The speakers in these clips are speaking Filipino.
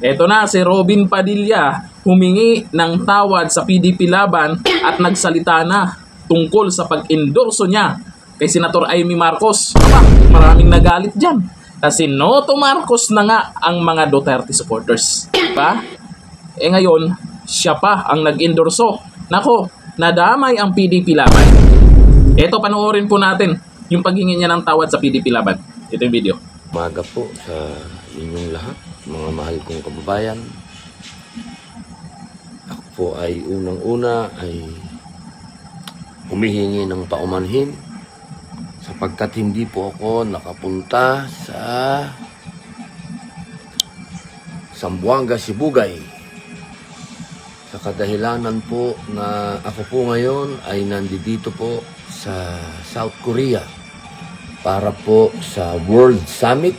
Eto na si Robin Padilla humingi ng tawad sa PDP Laban at nagsalita na tungkol sa pag-endorso niya kay Senator Amy Marcos. Aba, maraming nagalit dyan. Kasi no to Marcos na nga ang mga Duterte supporters. Diba? Ngayon, siya pa ang nag-endorso. Nako, nadamay ang PDP Laban. Eto, panoorin po natin yung paghingi niya ng tawad sa PDP Laban. Ito yung video. Umaga po sa inyong lahat, mga mahal kong kababayan. Ako po ay unang-una ay humihingi ng paumanhin sapagkat hindi po ako nakapunta sa Zamboanga, Sibugay. Sa kadahilanan po na ako po ngayon ay nandito po sa South Korea para po sa World Summit.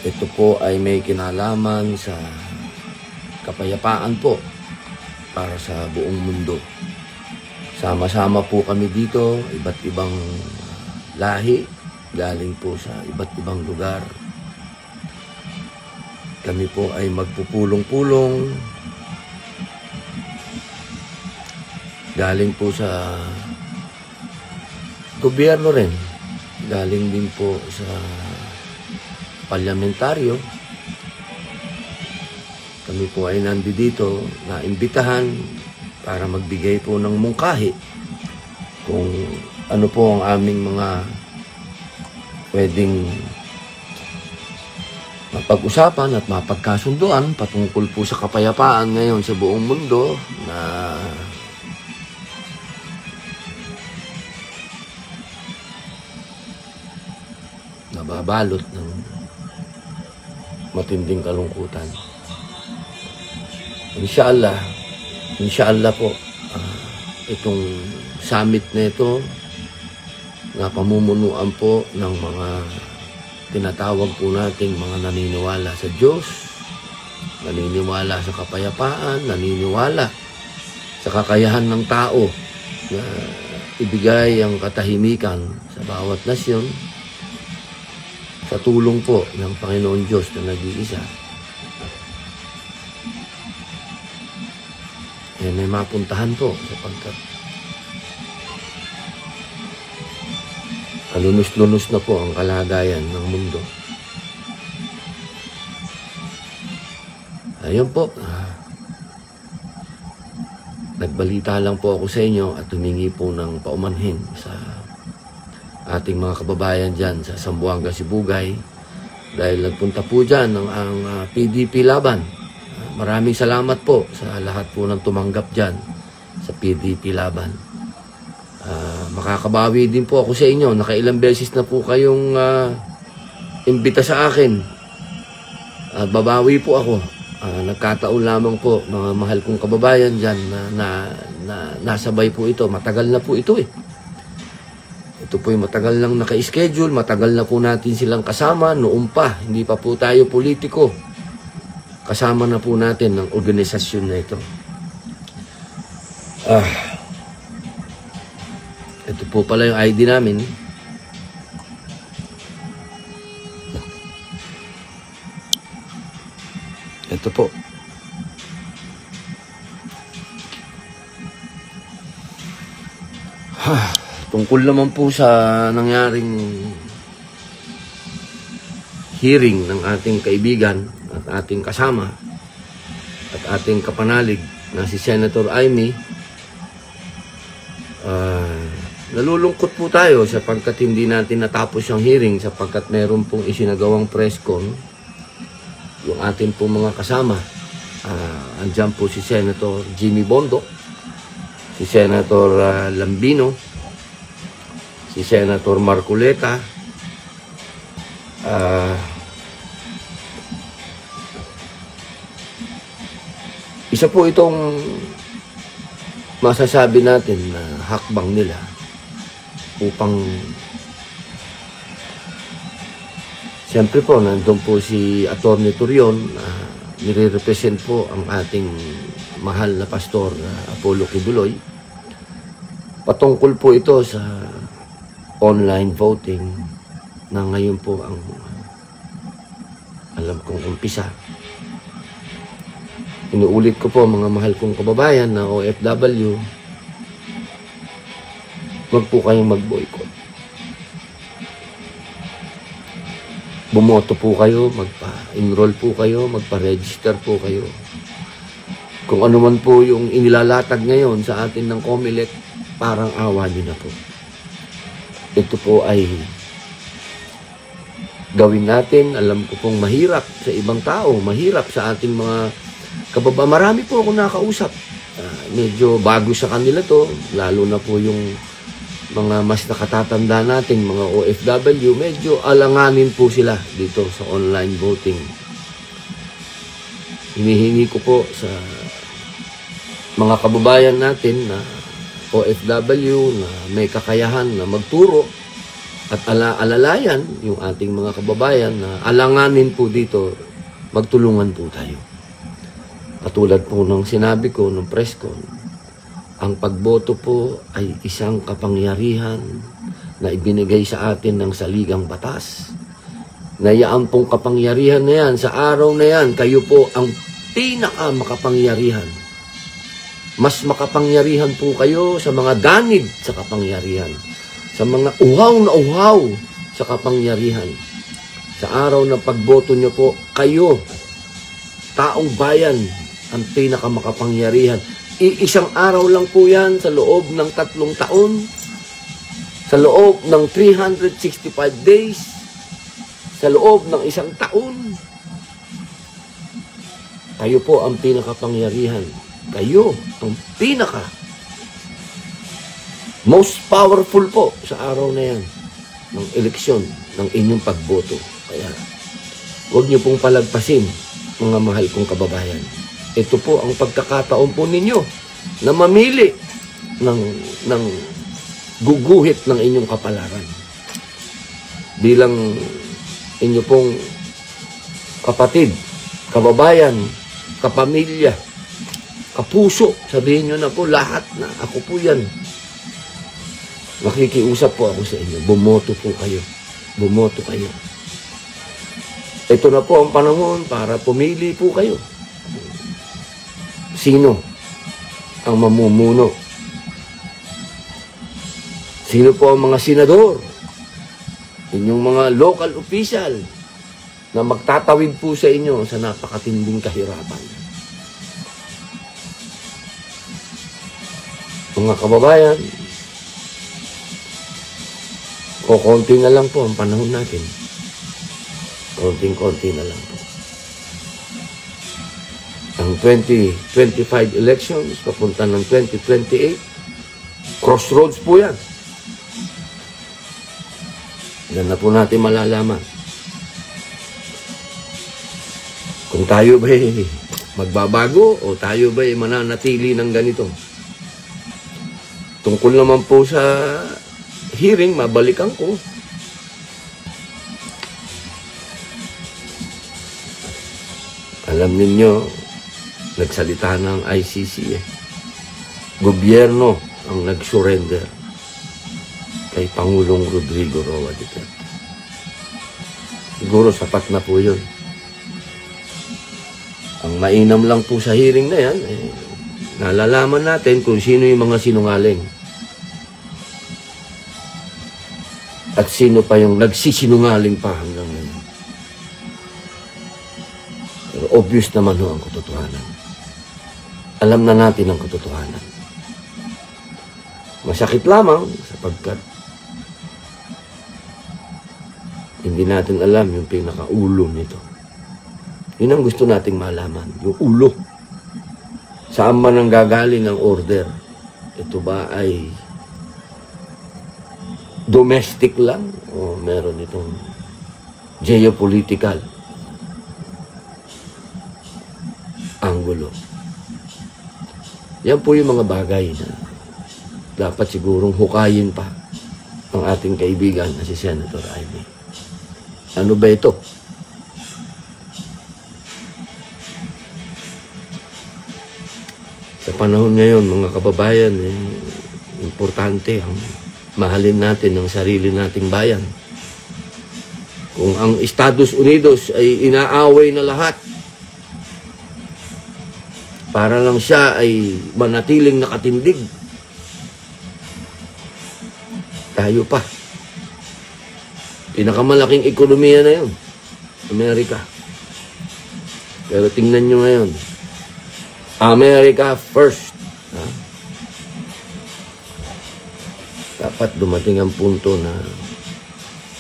Ito po ay may kinalaman sa kapayapaan po para sa buong mundo. Sama-sama po kami dito, iba't ibang lahi, galing po sa iba't ibang lugar. Kami po ay magpupulong-pulong, galing po sa gobyerno rin, galing din po sa parlamentaryo. Kami po ay nandito na imbitahan para magbigay po ng mungkahi kung ano po ang aming mga pwedeng mapag-usapan at mapagkasunduan patungkol po sa kapayapaan ngayon sa buong mundo na nababalot ng matinding kalungkutan. Inshallah po, itong summit na ito na pamumunuan po ng mga tinatawag po nating mga naniniwala sa Diyos, naniniwala sa kapayapaan, naniniwala sa kakayahan ng tao na ibigay ang katahimikan sa bawat nasyon sa tulong po ng Panginoon Diyos na nag-iisa. May mapuntahan po sapagkat kalunos-lunos na po ang kalagayan ng mundo. Ayun po, nagbalita lang po ako sa inyo at humingi po ng paumanhin sa ating mga kababayan dyan sa Zamboanga, Sibugay dahil nagpunta po dyan ang PDP Laban. Maraming salamat po sa lahat po ng tumanggap dyan sa PDP Laban. Makakabawi din po ako sa inyo. Nakailang beses na po kayong imbita sa akin. Babawi po ako. Nagkataon lamang po, mga mahal kong kababayan dyan na nasabay po ito. Matagal na po ito eh. Ito po yung matagal lang naka-schedule. Matagal na po natin silang kasama. Noon pa, hindi pa po tayo politiko. Kasama na po natin ng organisasyon na ito. Ito po pala yung ID namin. Ito po. Tungkol naman po sa nangyaring hearing ng ating kaibigan at ating kasama at ating kapanalig na si Senator Amy, nalulungkot po tayo sapagkat hindi natin natapos ang hearing sapagkat meron pong isinagawang press con yung ating pong mga kasama. Andyan po si Senator Jimmy Bondo, si Senator Lambino, si Senator Marcoleta, isa po itong masasabi natin na hakbang nila upang siyempre po nandun po si Atty. Torion nire-represent po ang ating mahal na pastor Apollo Kibuloy. Patungkol po ito sa online voting na ngayon po ang alam kong umpisa. Inuulit ko po mga mahal kong kababayan na OFW, huwag po kayong mag-boycott. Bumoto po kayo, magpa-enroll po kayo, magpa-register po kayo. Kung ano man po yung inilalatag ngayon sa atin ng COMELEC, parang awa nyo na po. Ito po ay gawin natin. Alam ko pong mahirap sa ibang tao, mahirap sa ating mga kababayan. Marami po akong nakausap. Medyo bago sa kanila to, lalo na po yung mga mas nakatatanda nating mga OFW, medyo alanganin po sila dito sa online voting. Hinihingi ko po sa mga kababayan natin na OFW na may kakayahan na magturo at alalayan yung ating mga kababayan na alanganin po dito, magtulungan po tayo. Katulad po ng sinabi ko nung press con, ang pagboto po ay isang kapangyarihan na ibinigay sa atin ng saligang batas. Nayaan pong kapangyarihan na yan, sa araw na yan, kayo po ang pinaka-makapangyarihan. Mas makapangyarihan po kayo sa mga ganid sa kapangyarihan, sa mga uhaw na uhaw sa kapangyarihan. Sa araw ng pagboto nyo po, kayo, taong bayan, ang pinakamakapangyarihan. Isang araw lang po yan sa loob ng 3 taon, sa loob ng 365 days, sa loob ng 1 taon. Kayo po ang pinakapangyarihan. Kayo ang pinaka most powerful po sa araw na yan ng eleksyon ng inyong pagboto. Kaya huwag niyo pong palagpasin, mga mahal kong kababayan. Ito po ang pagkakataon po ninyo na mamili ng guguhit ng inyong kapalaran. Bilang inyo pong kapatid, kababayan, kapamilya, kapuso, sabihin nyo na po lahat na ako po yan. Makikiusap po ako sa inyo. Bumoto po kayo. Bumoto kayo. Ito na po ang panahon para pumili po kayo. Sino ang mamumuno? Sino po ang mga senador? Inyong mga local official na magtatawid po sa inyo sa napakatinding kahirapan. Mga kababayan, konti na lang po ang panahon natin. Konting-konti na lang po. Ang 2025 elections, papunta ng 2028, crossroads po yan. Yan na po natin malalaman. Kung tayo ba'y magbabago o tayo ba'y mananatili ng ganito. Tungkol naman po sa hearing, mabalikan ko. Alam ninyo, nagsalita ng ICC. Gobyerno ang nag-surrender kay Pangulong Rodrigo Roa Duterte. Siguro sapat na po yun. Ang mainam lang po sa hearing na yan, nalalaman natin kung sino yung mga sinungaling. At sino pa yung nagsisinungaling pa hanggang ngayon. Pero obvious naman ho ang katotohanan. Alam na natin ang katotohanan. Masakit lamang sapagkat hindi natin alam yung pinakaulo nito. Yun ang gusto nating malaman, yung ulo. Saan man ang gagaling ang order? Ito ba ay domestic lang o meron itong geopolitical angulo? Yan po yung mga bagay na dapat sigurong hukayin pa ang ating kaibigan na si Senator Amy. Ano ba ito? Sa panahon ngayon, mga kababayan, importante ang mahalin natin ang sarili nating bayan. Kung ang Estados Unidos ay inaaway na lahat, para lang siya ay manatiling nakatindig. Tayo pa. Pinakamalaking ekonomiya na yun, Amerika. Pero tingnan nyo ngayon, America first. Ha? Dapat dumating ang punto na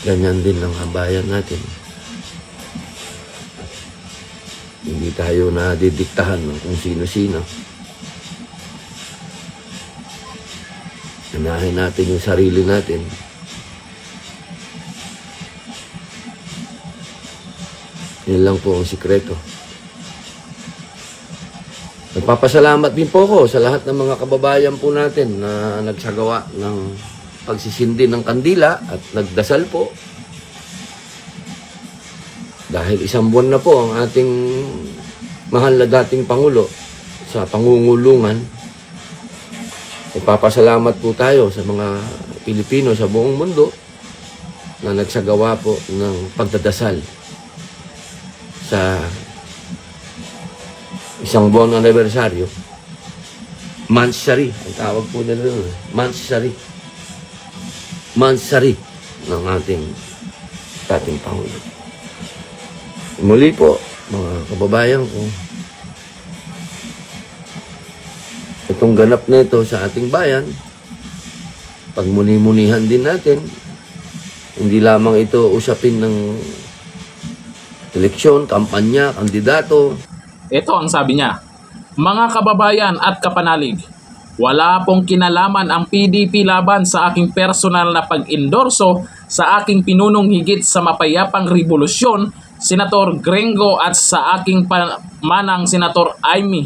ganyan din ang bayan natin. Hindi tayo nadidiktahan ng kung sino-sino. Unahin natin yung sarili natin. Yan lang po ang sikreto. Nagpapasalamat din po ako sa lahat ng mga kababayan po natin na nagsagawa ng pagsisindi ng kandila at nagdasal po. Dahil isang buwan na po ang ating mahal na dating Pangulo sa pangungulungan, nagpapasalamat po tayo sa mga Pilipino sa buong mundo na nagsagawa po ng pagdadasal sa isang buwan ng anibersaryo. Mansari, ang tawag po nila doon. Mansari. Mansari ng ating dating Pangulo. Muli po, mga kababayan ko, itong ganap na ito sa ating bayan, pagmuni-munihan din natin, hindi lamang ito usapin ng eleksyon, kampanya, kandidato. Ito ang sabi niya, mga kababayan at kapanalig, wala pong kinalaman ang PDP laban sa aking personal na pag-endorso sa aking pinunong higit sa mapayapang revolusyon, Senator Gringo, at sa aking manang Senator Amy.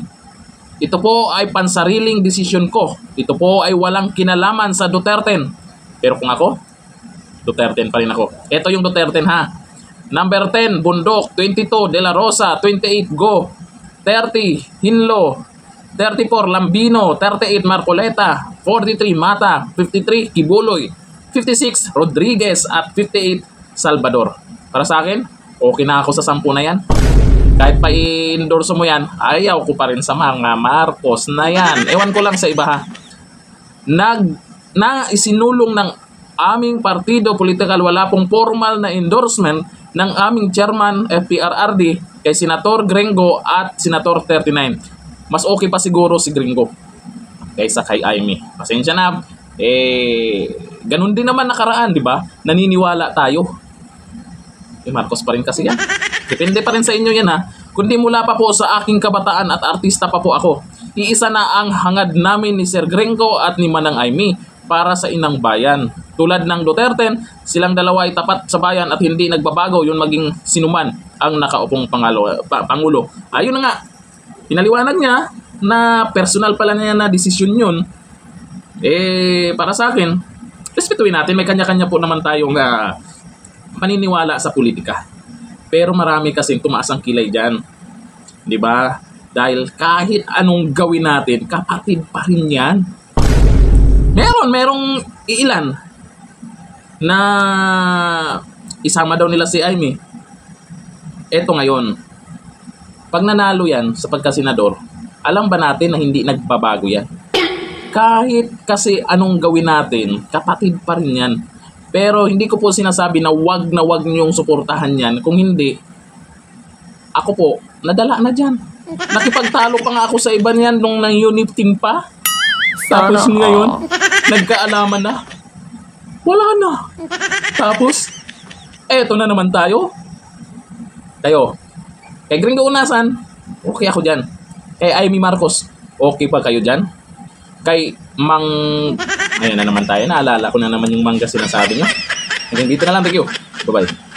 Ito po ay pansariling desisyon ko. Ito po ay walang kinalaman sa Duterte. Pero kung ako, Duterte pa rin ako. Ito yung Duterte ha. Number 10, Bundok. 22, De La Rosa. 28, Go. 30, Hinlo. 34, Lambino. 38, Marcoleta. 43, Mata. 53, Kibuloy. 56, Rodriguez. At 58, Salvador. Para sa akin, okay na ako sa 10 na yan. Kahit pa i-endorso mo yan, ayaw ko pa rin sa mga Marcos na yan. Ewan ko lang sa iba ha. Na isinulong ng aming partido political, wala pong formal na endorsement ng aming chairman FPRRD kay Senator Gringo at Senator 39. Mas okay pa siguro si Gringo kaysa kay Amy. Pasensya na. Ganun din naman nakaraan, di ba? Naniniwala tayo. Marcos pa rin kasi yan. Depende pa rin sa inyo yan ha. Kundi mula pa po sa aking kabataan at artista pa po ako, iisa na ang hangad namin ni Sir Gringo at ni Manang Amy para sa inang bayan. Tulad ng Duterte, silang dalawa ay tapat sa bayan at hindi nagbabago yun maging sinuman ang nakaupong Pangulo. Ayun na nga, pinaliwanag niya na personal pala niya na desisyon yun. Para sa akin, respetuhin natin, may kanya-kanya po naman tayong paniniwala sa politika. Pero marami kasing tumaas ang kilay dyan. Di ba? Dahil kahit anong gawin natin, kapatid pa rin yan. Merong ilan na isama daw nila si Amy. Eto ngayon, pag nanalo yan sa pagkasenador, alam ba natin na hindi nagbabago yan? Kahit kasi anong gawin natin, kapatid pa rin yan. Pero hindi ko po sinasabi na wag niyong suportahan yan. Kung hindi, ako po, nadala na dyan. Nakipagtalo pa nga ako sa iba niyan nung nang-unit team pa. Tapos ngayon, nagkaalaman na. Wala na. Tapos, eto na naman tayo. Kayo, kay Gringo Unasan, okay ako dyan. Kay Amy Marcos, okay pa kayo dyan? Kay ayun na naman tayo. Naalala ko na naman yung manga sinasabi nyo. Hanggang dito na lang. Thank you. Bye-bye.